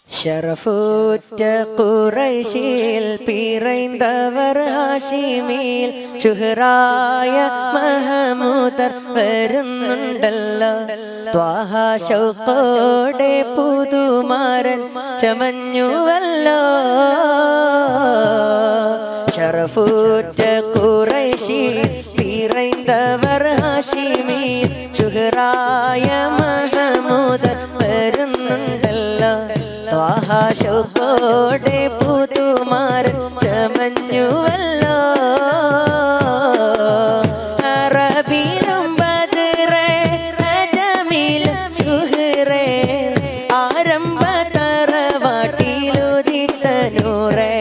ഷറഫുറ്റ ഖുറൈശിൽ പിറൈന്തവർ ഹാഷിമിൽ ശുഹറായ മഹമൂദർ വരുന്നുണ്ടല്ലോ. ത്വാഹ ശൗഖോടെ പുതുമാരൻ ചമഞ്ഞുവല്ലോ. ഷറഫുറ്റ ഖുറൈശിൽ പിറൈന്തവർ ഹാഷിമിൽ ശുഹറായ മഹമൂദർ വരുന്നുണ്ടല്ലോ. ത്വാഹ ശൗഖോടെ പുതുമാരൻ ചമഞ്ഞുവല്ലോ. അറബിലും ബദ്റേ അജമിലും ശുഹ്റേ ആരംഭ തറവാട്ടിലുദിത്ത നൂറേ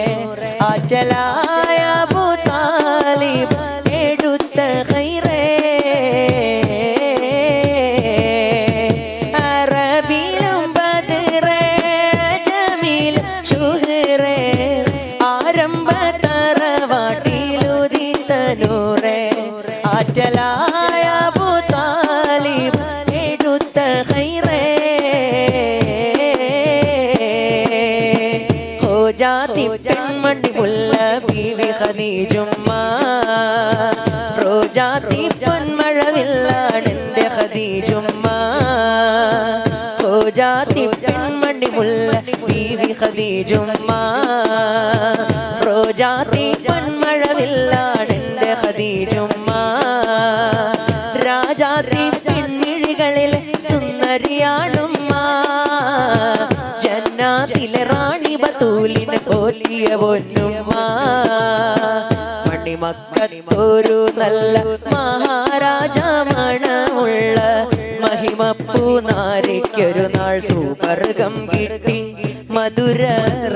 ആറ്റലായ അബൂ താലിബ് എടുത്ത ഖൈറേ. അറബിലും ബദ്റേ അജമിലും ശുഹ്റേ ആരംഭ തറവാട്ടിലുദിത്ത നൂറേ ആറ്റലായ അബൂ താലിബ് എടുത്ത ഖൈറേ. ഹോ ജാതി പെൺമണി മുല്ല ബീവി ഖദീജുമ്മ. റോജാതി പൊന്മഴവില്ലാണെന്റെ ഖദീജുമ്മ. ഹോ ജാതി പെൺമണി മുല്ല ബീവി ഖദീജുമ്മ. റോജാതി പൊന്മഴവില്ലാണെന്റെ ഖദീജുമ്മ. രാജാതി പെൺമിഴികളിലെ സുന്ദരിയാണുമ്മ. ജന്നാത്തിലെ റാണി ബത്തൂലിനെ പോറ്റിയ പൊന്നുമ്മ. മണിമക്കത്തൊരു നല്ല മഹാരാജ മണമുള്ള മഹിമപ്പൂനാരിക്കൊരു നാൾ സുവർഗം കിട്ടി. മധുര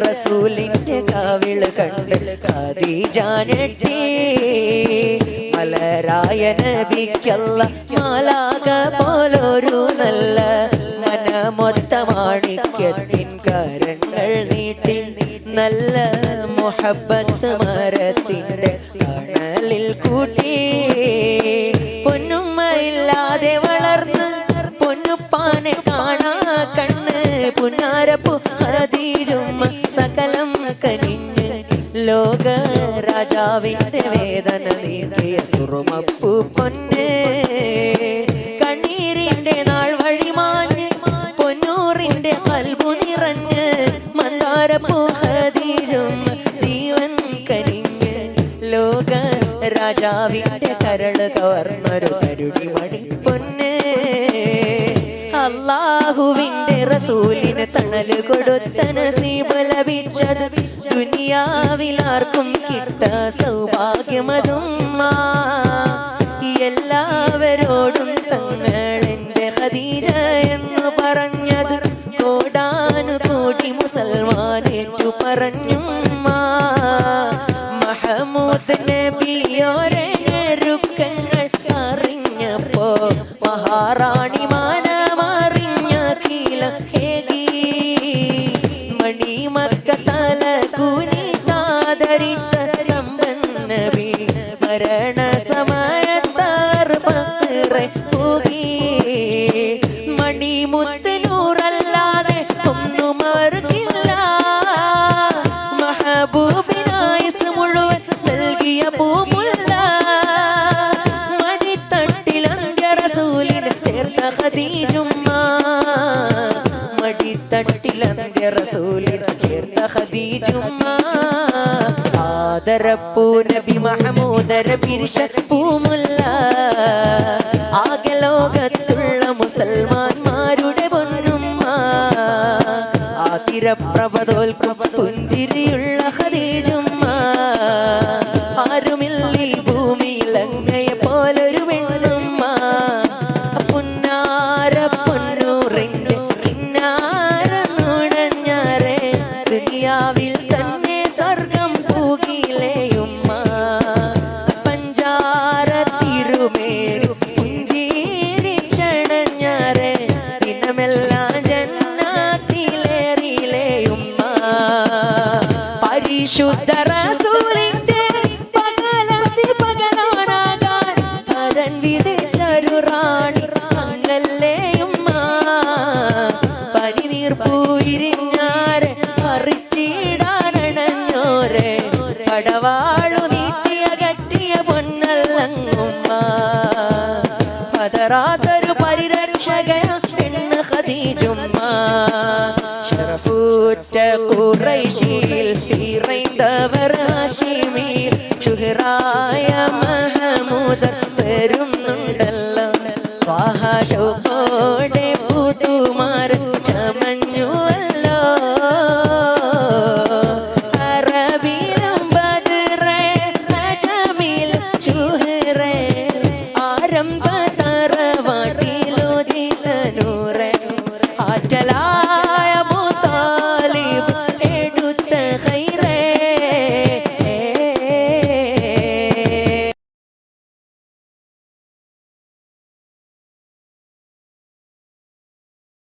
റസൂലിന്റെ കാവിള് കണ്ട് ഖദീജ ഞെട്ടി. മലരായ നബിക്കല്ല മാലാക പോലൊരു നല്ല മനമൊത്ത മാണിക്യത്തിൻ കരങ്ങൾ നീട്ടി. നല്ല മുഹബ്ബത്ത് മരത്തിന്റെ തണലിൽ കൂട്ടി. പൊന്നുമ്മയില്ലാതെ വളർന്ന് പൊന്നുപ്പാനെ കാണാ കണ്ണ്. പുന്നാരപ്പു ഖദീജുമ്മ സകലം കനിഞ്ഞ് ലോക രാജാവിന്റെ വേദന നീക്കിയ സുറുമപ്പു പൊന്ന്. കണ്ണീരിന്റെ നാൾ വഴിമാഞ്ഞ് പൊന്നൂറിന്റെ കൽബു നിറഞ്ഞ് മന്ദാരപ്പു ഖദീജുമ്മ ജീവൻ കനിഞ്ഞ് ലോക രാജാവിന്റെ കരള് കവർന്നൊരു തരുടി മണി പൊന്ന്. അല്ലാഹുവിന്റെ റസൂലിന് തണല് കൊടുത്ത നസീബ് ലഭിച്ചത് ദുനിയാവിലാർക്കും കിട്ട സൗഭാഗ്യമതുമ്മ. എല്ലാവരോടും തങ്ങളെന്റെ ഖദീജ എന്ന് പറഞ്ഞത് കോടാനുകോടി മുസൽമാനേറ്റു പറഞ്ഞുമ്മ. മഹമൂദ് നബിയോരെ ഞെരുക്കങ്ങൾ അറിഞ്ഞപ്പോ മഹാറാണി മാനമറിഞ്ഞ കീല ഹേഗി. മണിമക്ക തല കുനിതാദരിത്ത സമ്പന്നബി മരണ സമയത്താർ ഫഖ്റെ പോകി. മണിമുത്ത് നൂറല്ലാതെ ഒന്നും അവർക്കില്ല. മഹബൂബിനായിസ് മുഴുവൻ നൽകിയ പൂമുല്ല. മടിത്തട്ടിൽ അന്ത്യ റസൂലിനെ ചേർത്ത ഖദീജുമ്മ. മടിത്തട്ടിൽ അന്ത്യ റസൂലിനെ ചേർത്ത ഖദീജുമ്മ. ആദരപ്പൂ നബി മഹമൂദര പിരിശ പൂമുല്ല. ആകെ ലോകത്തുള്ള മുസൽമാന്മാരുടെ പൊന്നുമ്മ. ആതിരപ്രഭതോൽക്കും പുഞ്ചിരിയുള്ള ഖദീജുമ്മ. ആരുമില്ലീ ഭൂമിയിൽ അങ്ങയെ പോലൊരു പെണ്ണുമ്മ. പുന്നാര പൊന്നൂറിന്റെ കിന്നാര നുണഞ്ഞാരെ ദുനിയാവിൽ തന്നെ സ്വർഗം പൂകിലേയുമ്മ. പഞ്ചാര തിരുമേരു പുഞ്ചിരിച്ചണഞ്ഞാരെ ദിനമെല്ലാം ജന്നാത്തിലേറിലേയുമ്മ. പരിശുദ്ധ റസൂലിന്റെ പകലത്തിൽ പകലോനാകാൻ പരൻ വിധിച്ചൊരു റാണി അങ്ങല്ലേയുമ്മ. പനിനീർപ്പൂയിരിഞ്ഞാര പതറാത്തൊരു പരിരക്ഷകയ പെണ്ണ് ഖദീജുമ്മ ശറഫൂറ്റ ഖുറൈശിൽ തിറൈന്തവർ ഹാഷിമിൽ ശുഹറായ മഹമൂദ് വരുന്നുണ്ടല്ലോ വാഹ ശൗഖോടെ പുതുമാർ ചമഞ്ഞുവല്ലോ അറബിലും ബദ്റേ റജമിൽ ശുഹറേ ആരംഭ തറവാട്ടിലോതി തനൂറേ ആറ്റലാ